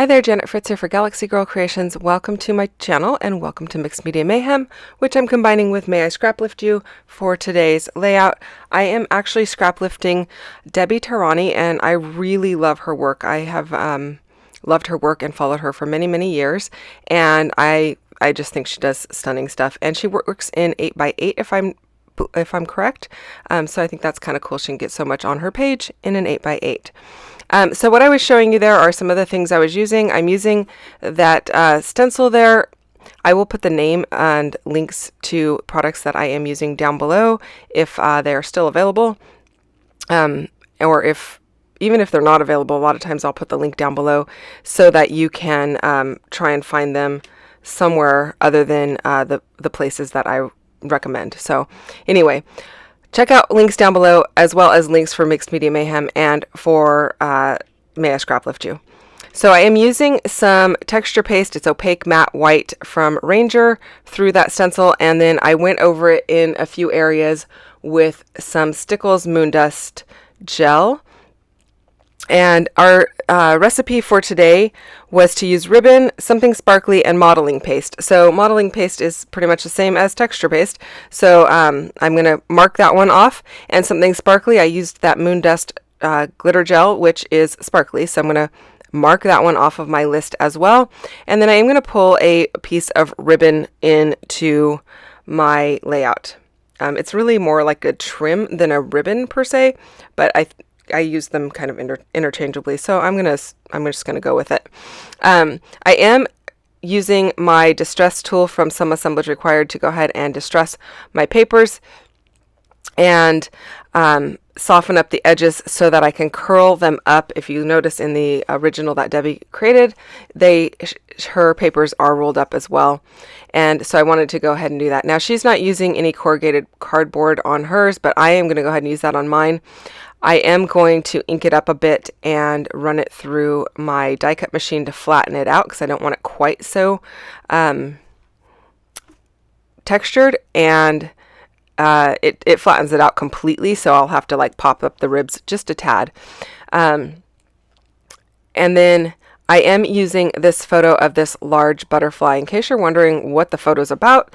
Hi there, Janet Fritz here for Galaxy Girl Creations. Welcome to my channel and welcome to Mixed Media Mayhem, which I'm combining with May I Scraplift You for today's layout. I am actually scraplifting Debbie Tarani and I really love her work. I have loved her work and followed her for many, many years, and I just think she does stunning stuff. And she works in 8x8 if I'm correct. So I think that's kind of cool. She can get so much on her page in an 8x8. So what I was showing you there are some of the things I was using. I'm using that stencil there. I will put the name and links to products that I am using down below if they are still available. Or even if they're not available, a lot of times I'll put the link down below so that you can try and find them somewhere other than the places that I recommend. So anyway, check out links down below, as well as links for Mixed Media Mayhem and for May I Scraplift You. So I am using some texture paste. It's opaque matte white from Ranger through that stencil, and then I went over it in a few areas with some Stickles Moondust gel. And our recipe for today was to use ribbon, something sparkly, and modeling paste. So modeling paste is pretty much the same as texture paste. So I'm going to mark that one off. And something sparkly, I used that Moondust glitter gel, which is sparkly. So I'm going to mark that one off of my list as well. And then I am going to pull a piece of ribbon into my layout. It's really more like a trim than a ribbon per se, but I use them kind of interchangeably, so I'm just gonna go with it. I am using my distress tool from Some Assemblage Required to go ahead and distress my papers and soften up the edges so that I can curl them up. If you notice in the original that Debbie created, her papers are rolled up as well, and so I wanted to go ahead and do that. Now she's not using any corrugated cardboard on hers, but I am going to go ahead and use that on mine. I am going to ink it up a bit and run it through my die cut machine to flatten it out because I don't want it quite so textured, and it flattens it out completely, so I'll have to like pop up the ribs just a tad. And then I am using this photo of this large butterfly. In case you're wondering what the photo's about,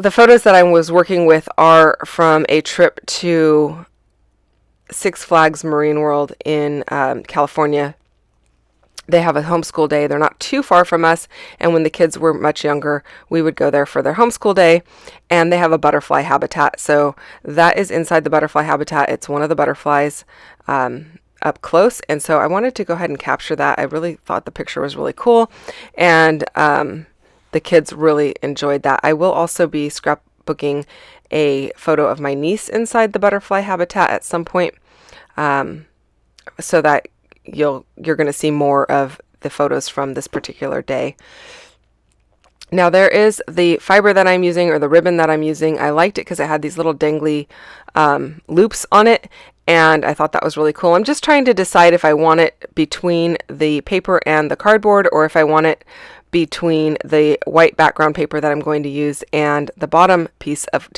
the photos that I was working with are from a trip to Six Flags Marine World in California. They have a homeschool day. They're not too far from us, and when the kids were much younger, we would go there for their homeschool day, and they have a butterfly habitat. So that is inside the butterfly habitat. It's one of the butterflies up close, and so I wanted to go ahead and capture that. I really thought the picture was really cool, and the kids really enjoyed that. I will also be scrapbooking a photo of my niece inside the butterfly habitat at some point, so that you're going to see more of the photos from this particular day. Now there is the fiber that I'm using, or the ribbon that I'm using. I liked it because it had these little dangly loops on it, and I thought that was really cool. I'm just trying to decide if I want it between the paper and the cardboard, or if I want it between the white background paper that I'm going to use and the bottom piece of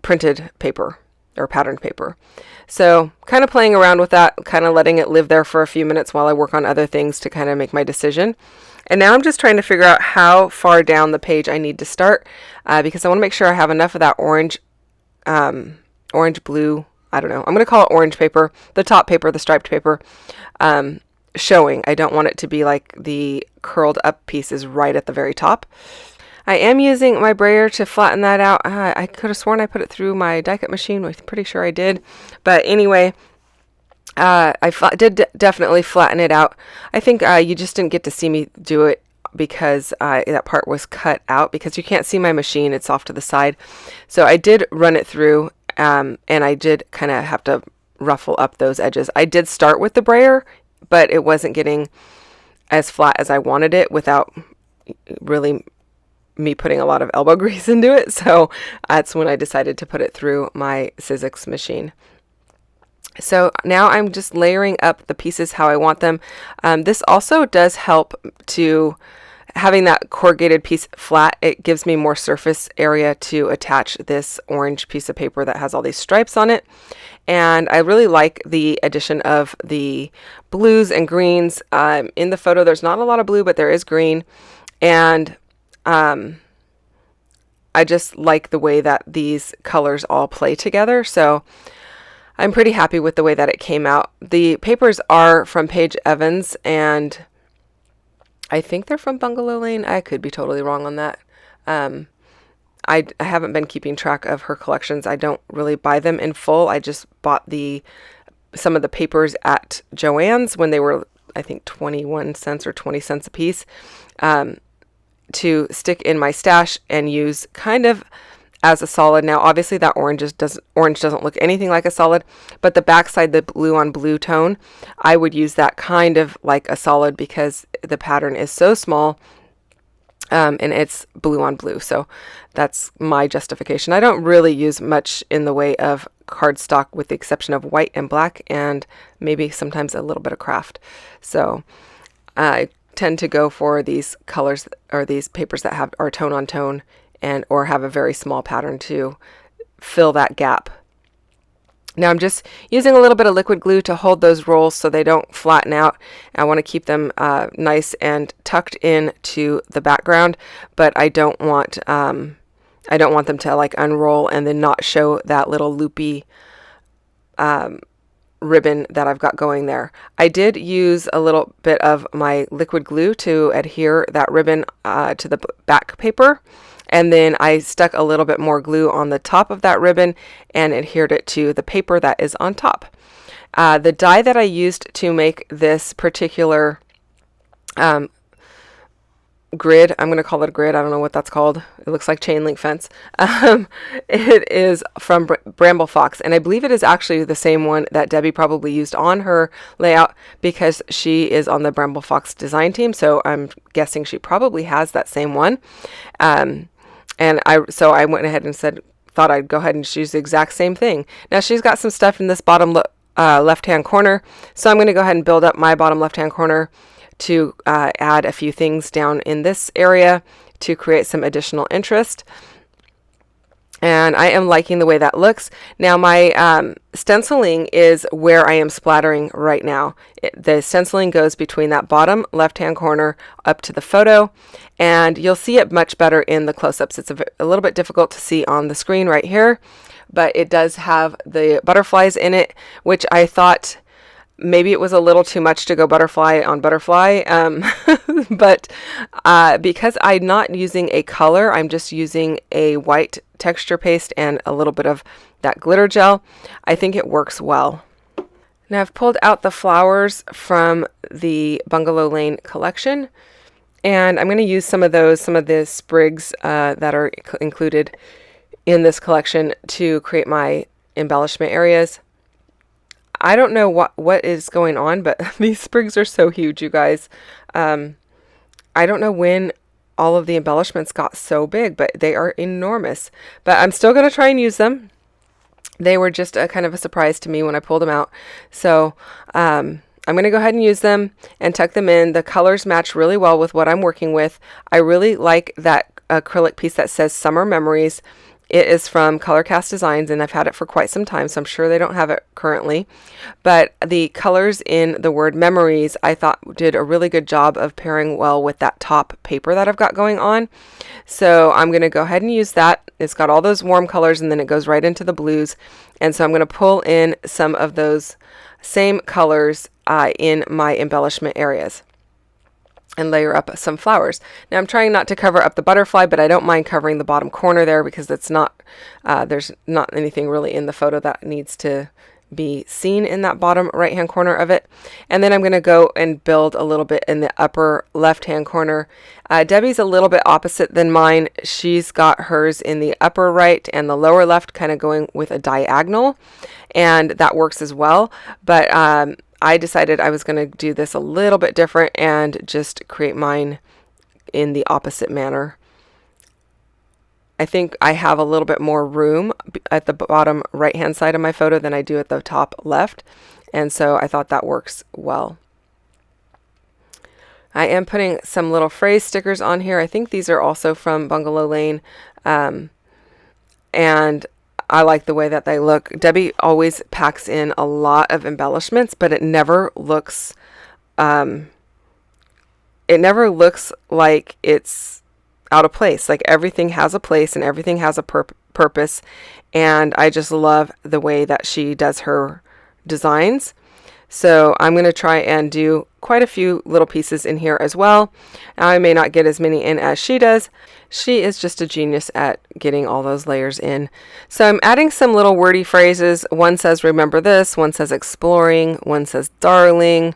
printed paper or patterned paper. So kind of playing around with that, kind of letting it live there for a few minutes while I work on other things to kind of make my decision. And now I'm just trying to figure out how far down the page I need to start, because I want to make sure I have enough of that orange blue, I don't know, I'm going to call it orange paper, the top paper, the striped paper, showing. I don't want it to be like the curled up pieces right at the very top. I am using my brayer to flatten that out. I could have sworn I put it through my die cut machine. I'm pretty sure I did. But anyway, I did definitely flatten it out. I think you just didn't get to see me do it because that part was cut out, because you can't see my machine. It's off to the side. So I did run it through, and I did kind of have to ruffle up those edges. I did start with the brayer, but it wasn't getting as flat as I wanted it without really me putting a lot of elbow grease into it. So that's when I decided to put it through my Sizzix machine. So now I'm just layering up the pieces how I want them. This also does help to having that corrugated piece flat, it gives me more surface area to attach this orange piece of paper that has all these stripes on it. And I really like the addition of the blues and greens. In the photo, there's not a lot of blue, but there is green. And I just like the way that these colors all play together. So I'm pretty happy with the way that it came out. The papers are from Paige Evans, and I think they're from Bungalow Lane. I could be totally wrong on that. I haven't been keeping track of her collections. I don't really buy them in full. I just bought some of the papers at Joann's when they were, I think, 21 cents or 20 cents a piece, to stick in my stash and use kind of as a solid. Now, obviously that orange doesn't look anything like a solid, but the backside, the blue on blue tone, I would use that kind of like a solid because the pattern is so small, and it's blue on blue. So that's my justification. I don't really use much in the way of cardstock with the exception of white and black and maybe sometimes a little bit of craft. So I tend to go for these colors or these papers that are tone on tone and or have a very small pattern to fill that gap. Now I'm just using a little bit of liquid glue to hold those rolls so they don't flatten out. I want to keep them nice and tucked in to the background, but I don't want them to like unroll and then not show that little loopy ribbon that I've got going there. I did use a little bit of my liquid glue to adhere that ribbon to the back paper, and then I stuck a little bit more glue on the top of that ribbon and adhered it to the paper that is on top. The die that I used to make this particular grid, I'm going to call it a grid, I don't know what that's called, it looks like chain link fence. It is from Bramble Fox, and I believe it is actually the same one that Debbie probably used on her layout because she is on the Bramble Fox design team, so I'm guessing she probably has that same one. And so I went ahead and thought I'd go ahead and use the exact same thing. Now she's got some stuff in this bottom left-hand corner, so I'm going to go ahead and build up my bottom left-hand corner to add a few things down in this area to create some additional interest. And I am liking the way that looks. Now my stenciling is where I am splattering right now. The stenciling goes between that bottom left-hand corner up to the photo, and you'll see it much better in the close-ups. It's a little bit difficult to see on the screen right here, but it does have the butterflies in it, which I thought maybe it was a little too much to go butterfly on butterfly, but because I'm not using a color, I'm just using a white texture paste and a little bit of that glitter gel, I think it works well. Now I've pulled out the flowers from the Bungalow Lane collection, and I'm going to use some of the sprigs that are included in this collection to create my embellishment areas. I don't know what is going on, but these sprigs are so huge, you guys. I don't know when all of the embellishments got so big, but they are enormous. But I'm still going to try and use them. They were just a kind of a surprise to me when I pulled them out. So I'm going to go ahead and use them and tuck them in. The colors match really well with what I'm working with. I really like that acrylic piece that says Summer Memories. It is from Colorcast Designs, and I've had it for quite some time, so I'm sure they don't have it currently. But the colors in the word memories, I thought did a really good job of pairing well with that top paper that I've got going on. So I'm going to go ahead and use that. It's got all those warm colors, and then it goes right into the blues. And so I'm going to pull in some of those same colors in my embellishment areas and layer up some flowers. Now I'm trying not to cover up the butterfly, but I don't mind covering the bottom corner there because it's not, there's not anything really in the photo that needs to be seen in that bottom right hand corner of it. And then I'm going to go and build a little bit in the upper left hand corner. Debbie's a little bit opposite than mine. She's got hers in the upper right and the lower left kind of going with a diagonal, and that works as well. But I decided I was going to do this a little bit different and just create mine in the opposite manner. I think I have a little bit more room at the bottom right hand side of my photo than I do at the top left, and so I thought that works well. I am putting some little phrase stickers on here. I think these are also from Bungalow Lane. And I like the way that they look. Debbie always packs in a lot of embellishments, but it never looks like it's out of place. Like everything has a place and everything has a purpose. And I just love the way that she does her designs. So I'm going to try and do quite a few little pieces in here as well. I may not get as many in as she does. She is just a genius at getting all those layers in. So I'm adding some little wordy phrases. One says, remember this. One says exploring. One says darling.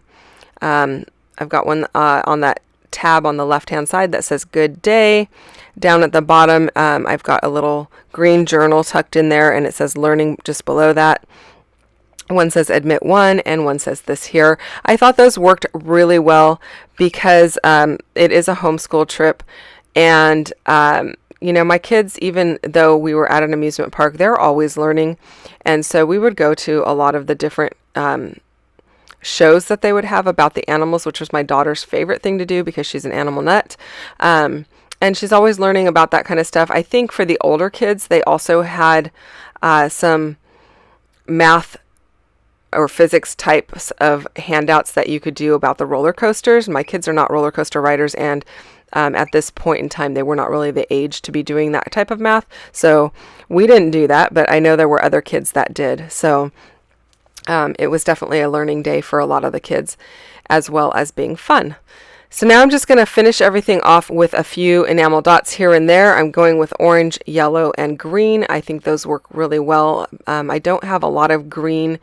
I've got one on that tab on the left-hand side that says good day. Down at the bottom, I've got a little green journal tucked in there, and it says learning just below that. One says admit one, and one says this here. I thought those worked really well because it is a homeschool trip. And, you know, my kids, even though we were at an amusement park, they're always learning. And so we would go to a lot of the different shows that they would have about the animals, which was my daughter's favorite thing to do because she's an animal nut. And she's always learning about that kind of stuff. I think for the older kids, they also had some math or physics types of handouts that you could do about the roller coasters. My kids are not roller coaster riders, and at this point in time, they were not really the age to be doing that type of math. So we didn't do that, but I know there were other kids that did. So it was definitely a learning day for a lot of the kids, as well as being fun. So now I'm just going to finish everything off with a few enamel dots here and there. I'm going with orange, yellow, and green. I think those work really well. I don't have a lot of green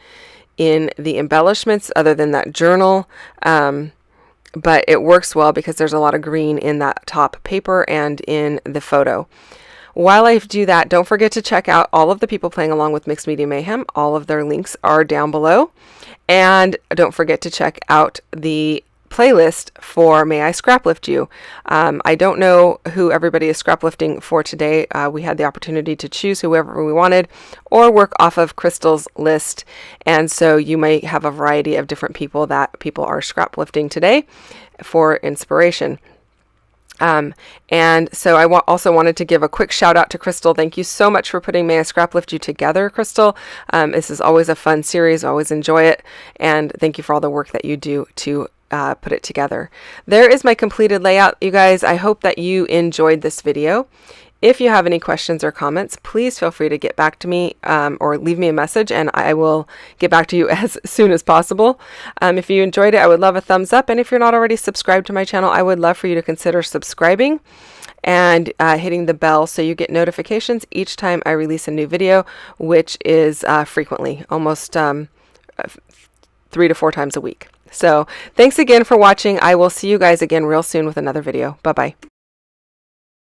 in the embellishments other than that journal, but it works well because there's a lot of green in that top paper and in the photo. While I do that, don't forget to check out all of the people playing along with Mixed Media Mayhem. All of their links are down below. And don't forget to check out the playlist for May I Scraplift You. I don't know who everybody is scraplifting for today. We had the opportunity to choose whoever we wanted or work off of Crystal's list. And so you may have a variety of different people that people are scraplifting today for inspiration. And so I also wanted to give a quick shout out to Crystal. Thank you so much for putting May I Scraplift You together, Crystal. This is always a fun series. I always enjoy it. And thank you for all the work that you do to put it together. There is my completed layout, you guys. I hope that you enjoyed this video. If you have any questions or comments, please feel free to get back to me or leave me a message, and I will get back to you as soon as possible. If you enjoyed it, I would love a thumbs up. And if you're not already subscribed to my channel, I would love for you to consider subscribing and hitting the bell so you get notifications each time I release a new video, which is frequently, almost 3 to 4 times a week. So thanks again for watching. I will see you guys again real soon with another video. Bye-bye.